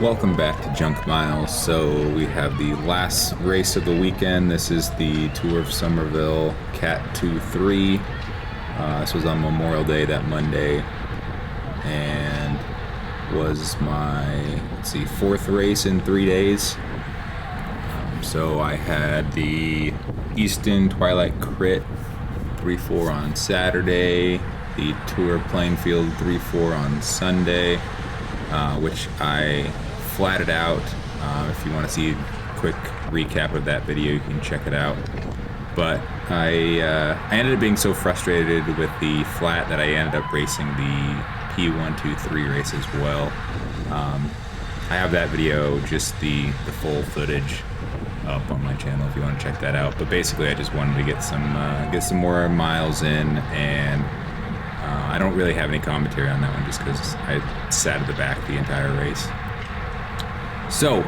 Welcome back to Junk Miles. So we have the last race of the weekend. This is the Tour of Somerville Cat 2-3. This was on Memorial Day, that Monday, and was my, fourth race in 3 days. So I had the Easton Twilight Crit 3-4 on Saturday, the Tour Plainfield 3-4 on Sunday, which I flatted out. If you want to see a quick recap of that video, you can check it out. But I ended up being so frustrated with the flat that I ended up racing the P123 race as well. I have that video, just the full footage, up on my channel if you want to check that out. But basically, I just wanted to get some more miles in, and I don't really have any commentary on that one just because I sat at the back the entire race. So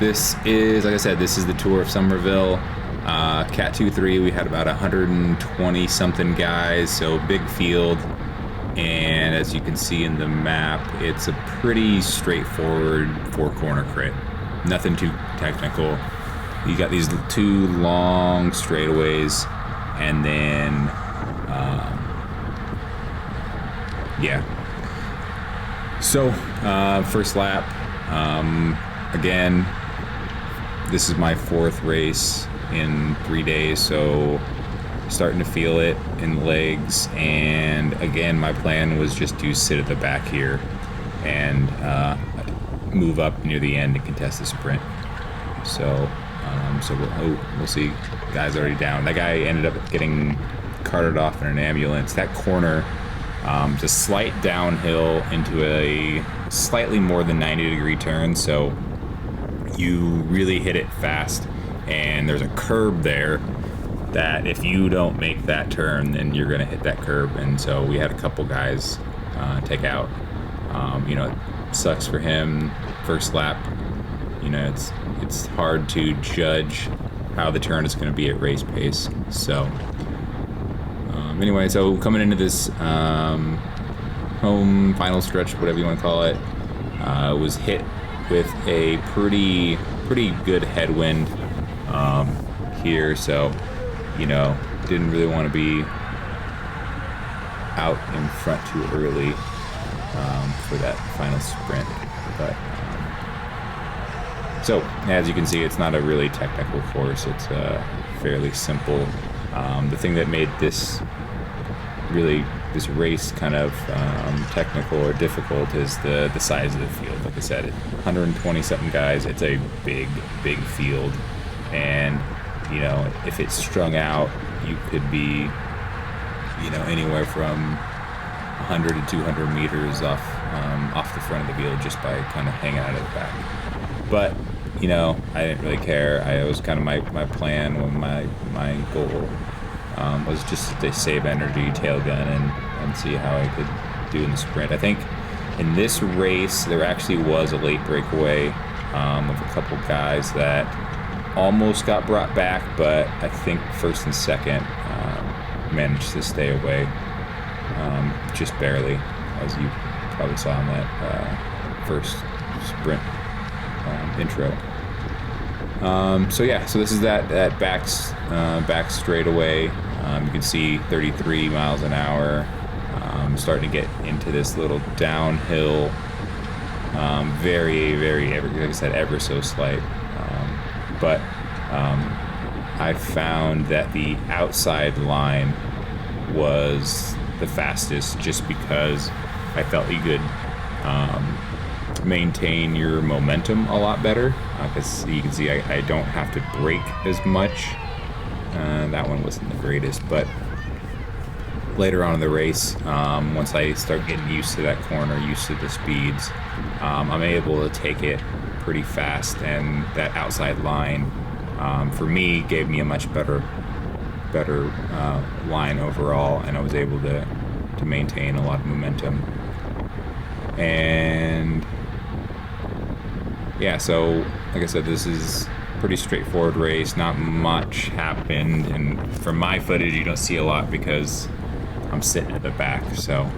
this is, like I said, this is the Tour of Somerville. Cat 2-3, we had about 120 something guys, so big field. And as you can see in the map, it's a pretty straightforward 4-corner crit. Nothing too technical. You got these two long straightaways, and then yeah. So first lap, again, this is my fourth race in 3 days, so starting to feel it in the legs. And again, my plan was just to sit at the back here and move up near the end and contest the sprint. So we'll see. Guy's already down. That guy ended up getting carted off in an ambulance. That corner, it's a slight downhill into a slightly more than 90-degree turn, so you really hit it fast. And there's a curb there that if you don't make that turn, then you're gonna hit that curb. And so we had a couple guys take out. It sucks for him. First lap, it's hard to judge how the turn is going to be at race pace. So anyway, so coming into this home final stretch, whatever you want to call it, was hit with a pretty good headwind here. So didn't really want to be out in front too early for that final sprint. But so as you can see, it's not a really technical course. It's fairly simple. The thing that made this race kind of technical or difficult is the size of the field. Like I said, 120 something guys. It's a big field, and if it's strung out, you could be anywhere from 100 to 200 meters off the front of the field just by kind of hanging out of the back. But I didn't really care. It was kind of my plan, when my goal was just to save energy, tail gun, and see how I could do in the sprint. I think in this race there actually was a late breakaway of a couple guys that almost got brought back, but I think first and second managed to stay away, just barely, as you probably saw in that first sprint intro. So this is that back straightaway. You can see 33 miles an hour. Starting to get into this little downhill, very, like I said, ever so slight. But I found that the outside line was the fastest, just because I felt you could maintain your momentum a lot better, because you can see I don't have to brake as much. That one wasn't the greatest, but later on in the race, once I start getting used to that corner, used to the speeds, I'm able to take it pretty fast, and that outside line for me gave me a much better line overall, and I was able to maintain a lot of momentum. And yeah, so like I said, this is a pretty straightforward race. Not much happened, and from my footage you don't see a lot because I'm sitting at the back. So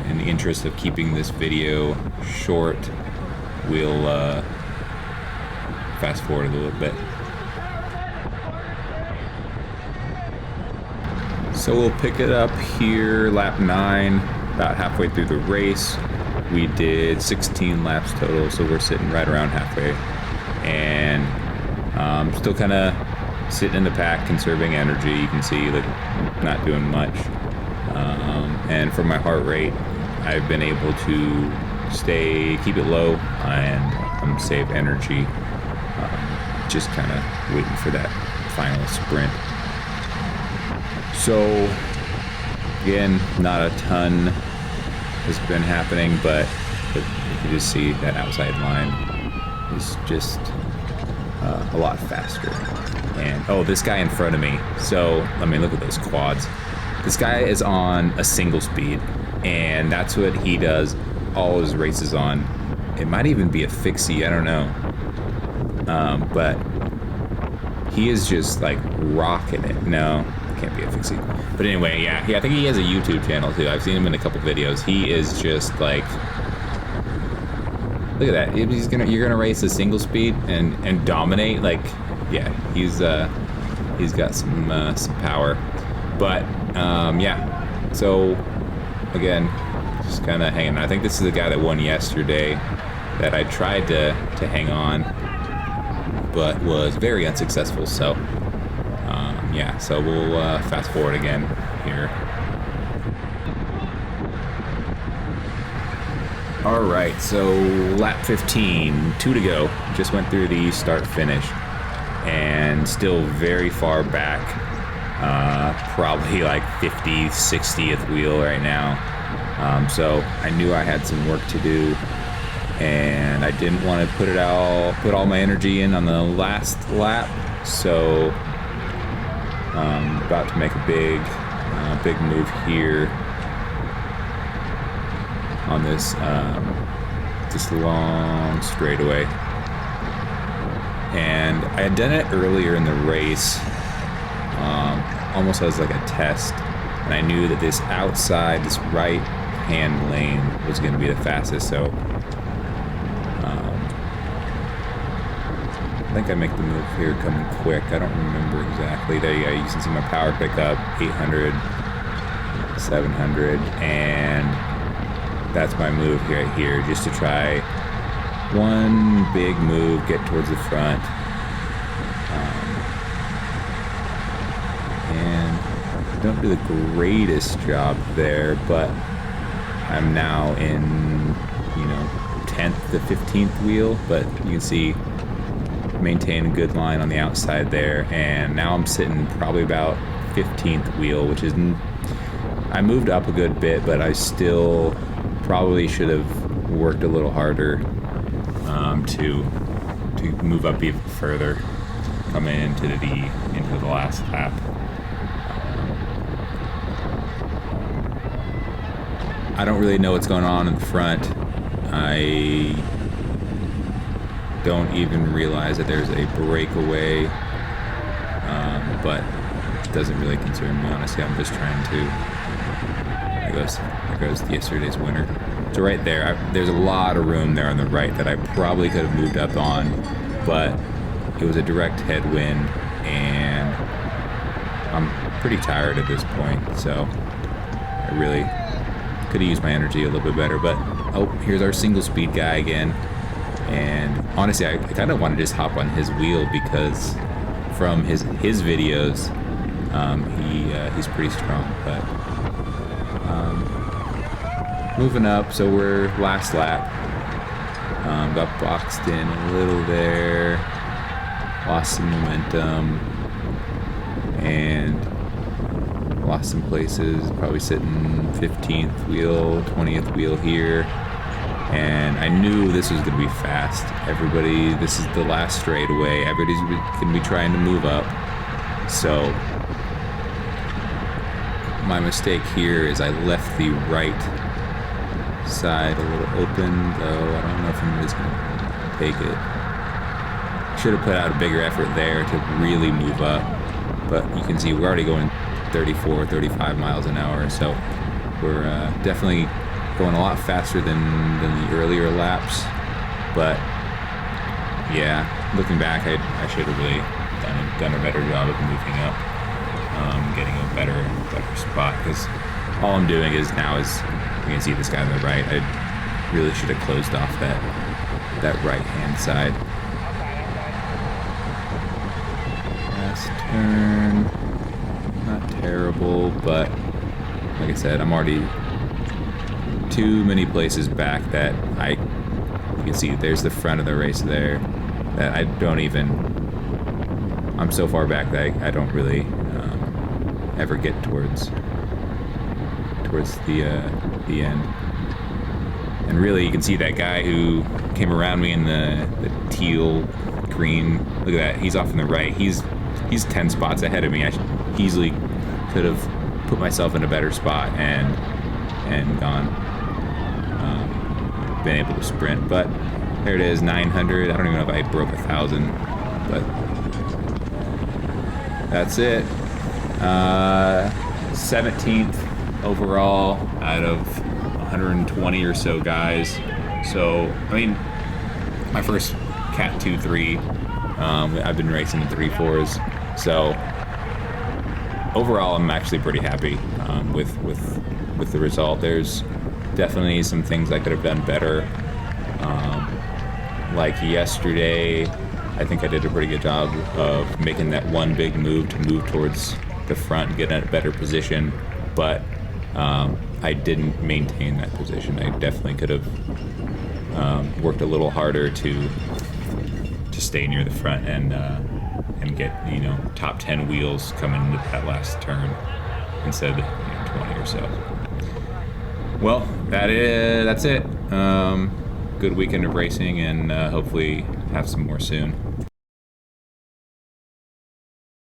in the interest of keeping this video short, we'll fast forward a little bit. So we'll pick it up here, lap 9, about halfway through the race. We did 16 laps total, so we're sitting right around halfway. And still kind of sitting in the pack, conserving energy. You can see, like, not doing much. And for my heart rate, I've been able to keep it low and save energy. Just kind of waiting for that final sprint. So, again, not a ton has been happening, but you can just see that outside line is just a lot faster. And, oh, this guy in front of me. So, I mean, look at those quads. This guy is on a single speed, and that's what he does all his races on. It might even be a fixie, I don't know. But he is just, like, rocking it. No, it can't be a fixie. But anyway, yeah, I think he has a YouTube channel, too. I've seen him in a couple videos. He is just, like... Look at that. You're gonna race a single speed and dominate. Like, yeah, he's got some power. But yeah. So again, just kind of hanging on. I think this is the guy that won yesterday that I tried to hang on, but was very unsuccessful. So yeah. So we'll fast forward again here. All right, so lap 15, 2 to go. Just went through the start finish and still very far back, probably like 50th, 60th wheel right now. So I knew I had some work to do, and I didn't want to put all my energy in on the last lap. So I'm about to make a big move here on this long straightaway. And I had done it earlier in the race, almost as like a test, and I knew that this outside, this right hand lane was going to be the fastest. So I think I make the move here coming quick. I don't remember exactly. There you go. You can see my power pickup, 800, 700, and that's my move right here, just to try one big move, get towards the front. And don't do the greatest job there, but I'm now in, 10th to 15th wheel, but you can see maintain a good line on the outside there, and now I'm sitting probably about 15th wheel, which is, I moved up a good bit, but I still probably should have worked a little harder to move up even further coming into the last lap. I don't really know what's going on in the front. I don't even realize that there's a breakaway, but it doesn't really concern me, honestly. I'm just trying to... There goes yesterday's winner. So right there, there's a lot of room there on the right that I probably could have moved up on, but it was a direct headwind, and I'm pretty tired at this point, so I really could have used my energy a little bit better. But, oh, here's our single speed guy again, and honestly, I kind of want to just hop on his wheel, because from his videos, he's pretty strong, but... moving up, so we're last lap. Got boxed in a little there, lost some momentum, and lost some places. Probably sitting 15th wheel, 20th wheel here, and I knew this was going to be fast. This is the last straightaway. Everybody's going to be trying to move up, so my mistake here is I left the right side a little open, though I don't know if anybody's gonna take it. Should have put out a bigger effort there to really move up, but you can see we're already going 34, 35 miles an hour, so we're definitely going a lot faster than the earlier laps. But yeah, looking back, I should have really done a better job of moving up, getting a better spot, because all I'm doing is now is, you can see this guy on the right. I really should have closed off that right hand side. Last turn, not terrible, but like I said, I'm already too many places back that you can see there's the front of the race there, that I don't even, I'm so far back that I don't really ever get towards the end. And really, you can see that guy who came around me in the teal green. Look at that, he's off on the right. He's 10 spots ahead of me. I easily could have put myself in a better spot and gone, been able to sprint. But there it is, 900. I don't even know if I broke 1,000, but that's it. 17th overall out of 120 or so guys. So, I mean, my first Cat 2-3, I've been racing in 3-4s. So, overall, I'm actually pretty happy with the result. There's definitely some things I could have done better. Like yesterday, I think I did a pretty good job of making that one big move to move towards the front and get in a better position, but I didn't maintain that position. I definitely could have worked a little harder to stay near the front and get, top 10 wheels coming into that last turn instead of 20 or so. Well, that's it. Good weekend of racing, and hopefully have some more soon.